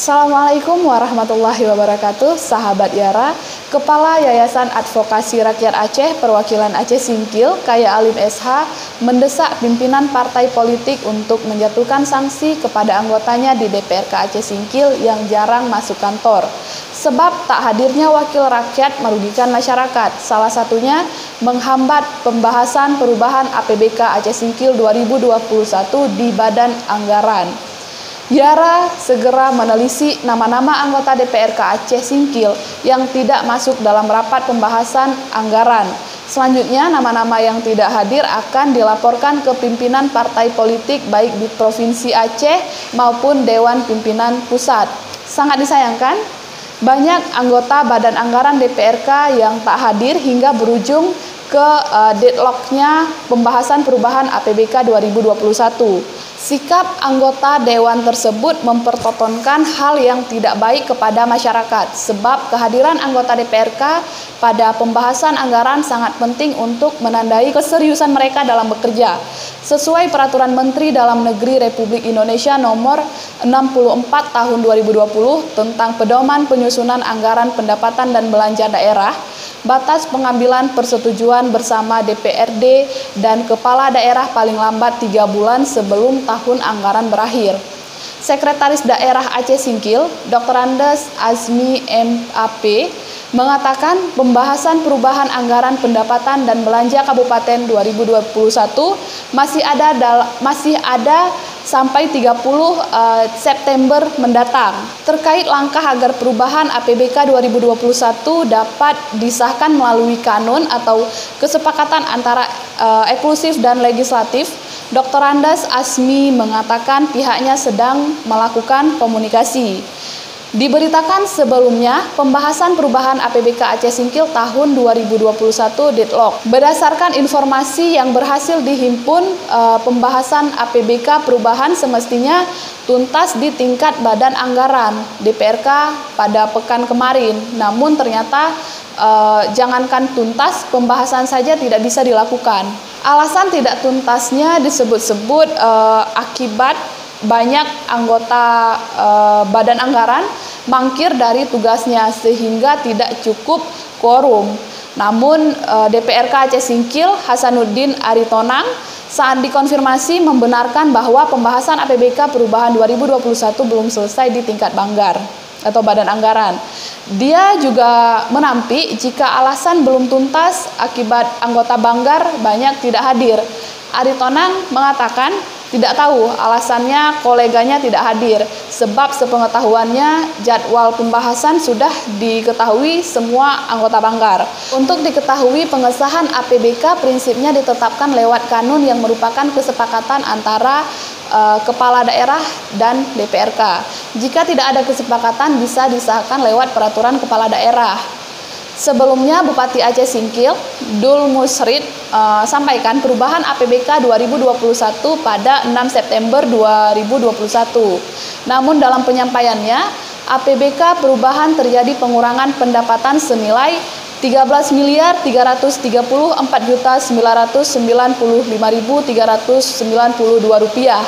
Assalamualaikum warahmatullahi wabarakatuh, sahabat Yara. Kepala Yayasan Advokasi Rakyat Aceh Perwakilan Aceh Singkil, Kaya Alim SH, mendesak pimpinan partai politik untuk menjatuhkan sanksi kepada anggotanya di DPRK Aceh Singkil yang jarang masuk kantor. Sebab tak hadirnya wakil rakyat merugikan masyarakat, salah satunya menghambat pembahasan perubahan APBK Aceh Singkil 2021 di Badan Anggaran. Yara segera menelisik nama-nama anggota DPRK Aceh Singkil yang tidak masuk dalam rapat pembahasan anggaran. Selanjutnya, nama-nama yang tidak hadir akan dilaporkan ke pimpinan partai politik baik di Provinsi Aceh maupun Dewan Pimpinan Pusat. Sangat disayangkan, banyak anggota Badan Anggaran DPRK yang tak hadir hingga berujung ke deadlock-nya pembahasan perubahan APBK 2021. Sikap anggota dewan tersebut mempertontonkan hal yang tidak baik kepada masyarakat, sebab kehadiran anggota DPRK pada pembahasan anggaran sangat penting untuk menandai keseriusan mereka dalam bekerja. Sesuai Peraturan Menteri Dalam Negeri Republik Indonesia Nomor 64 Tahun 2020 tentang Pedoman Penyusunan Anggaran Pendapatan dan Belanja Daerah, batas pengambilan persetujuan bersama DPRD dan Kepala Daerah paling lambat 3 bulan sebelum tahun anggaran berakhir. Sekretaris Daerah Aceh Singkil, Dr. Andes Azmi MAP, mengatakan pembahasan perubahan anggaran pendapatan dan belanja Kabupaten 2021 masih ada sampai 30 September mendatang. Terkait langkah agar perubahan APBK 2021 dapat disahkan melalui kanun atau kesepakatan antara eksklusif dan legislatif, Dr. Andes Azmi mengatakan pihaknya sedang melakukan komunikasi. Diberitakan sebelumnya, pembahasan perubahan APBK Aceh Singkil tahun 2021 deadlock. Berdasarkan informasi yang berhasil dihimpun, pembahasan APBK perubahan semestinya tuntas di tingkat Badan Anggaran DPRK pada pekan kemarin. Namun ternyata jangankan tuntas, pembahasan saja tidak bisa dilakukan. Alasan tidak tuntasnya disebut-sebut akibat banyak anggota Badan Anggaran mangkir dari tugasnya sehingga tidak cukup quorum. Namun DPRK Aceh Singkil Hasanuddin Aritonang saat dikonfirmasi membenarkan bahwa pembahasan APBK perubahan 2021 belum selesai di tingkat Banggar atau Badan Anggaran. Dia juga menampik jika alasan belum tuntas akibat anggota Banggar banyak tidak hadir. Aritonang mengatakan tidak tahu alasannya koleganya tidak hadir, sebab sepengetahuannya jadwal pembahasan sudah diketahui semua anggota Banggar. Untuk diketahui, pengesahan APBK prinsipnya ditetapkan lewat kanun yang merupakan kesepakatan antara kepala daerah dan DPRK. Jika tidak ada kesepakatan, bisa disahkan lewat peraturan kepala daerah. Sebelumnya, Bupati Aceh Singkil, Dul Musrid, sampaikan perubahan APBK 2021 pada 6 September 2021. Namun dalam penyampaiannya, APBK perubahan terjadi pengurangan pendapatan senilai 13.314.995.392 rupiah,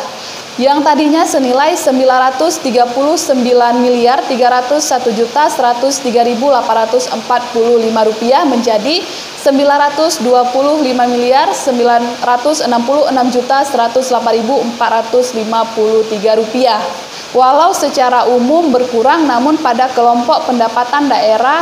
yang tadinya senilai 939.301.103.845 rupiah menjadi 925.966.108.453 rupiah. Walau secara umum berkurang, namun pada kelompok pendapatan daerah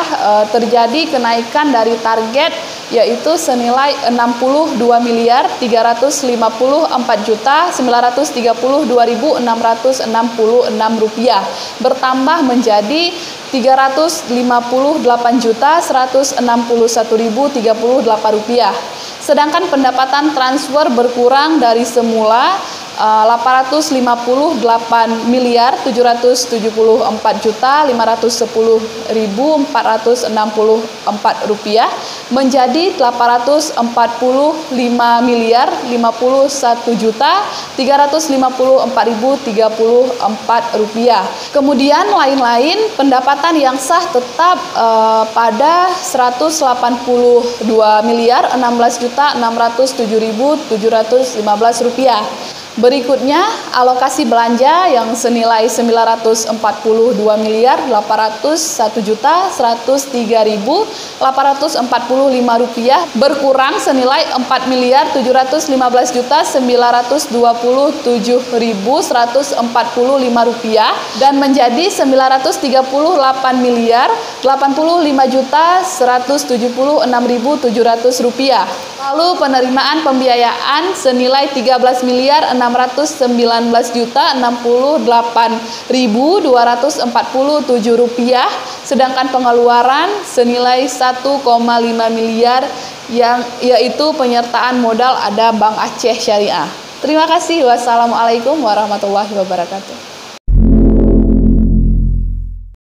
terjadi kenaikan dari target, yaitu senilai 62.354.932.666 rupiah, bertambah menjadi 358.161.038 rupiah. Sedangkan pendapatan transfer berkurang dari semula 858.574.510.464 rupiah menjadi 841.051.354.034 rupiah. Kemudian lain-lain pendapatan yang sah tetap pada 182.016.607.715 rupiah. Berikutnya, alokasi belanja yang senilai 941.801.103.845 rupiah berkurang senilai 4.017.927.145 rupiah dan menjadi 938.085.176.700 rupiah. Lalu penerimaan pembiayaan senilai 13.619.068.247 rupiah, sedangkan pengeluaran senilai 1,5 miliar yaitu penyertaan modal ada Bank Aceh Syariah. Terima kasih. Wassalamualaikum warahmatullahi wabarakatuh.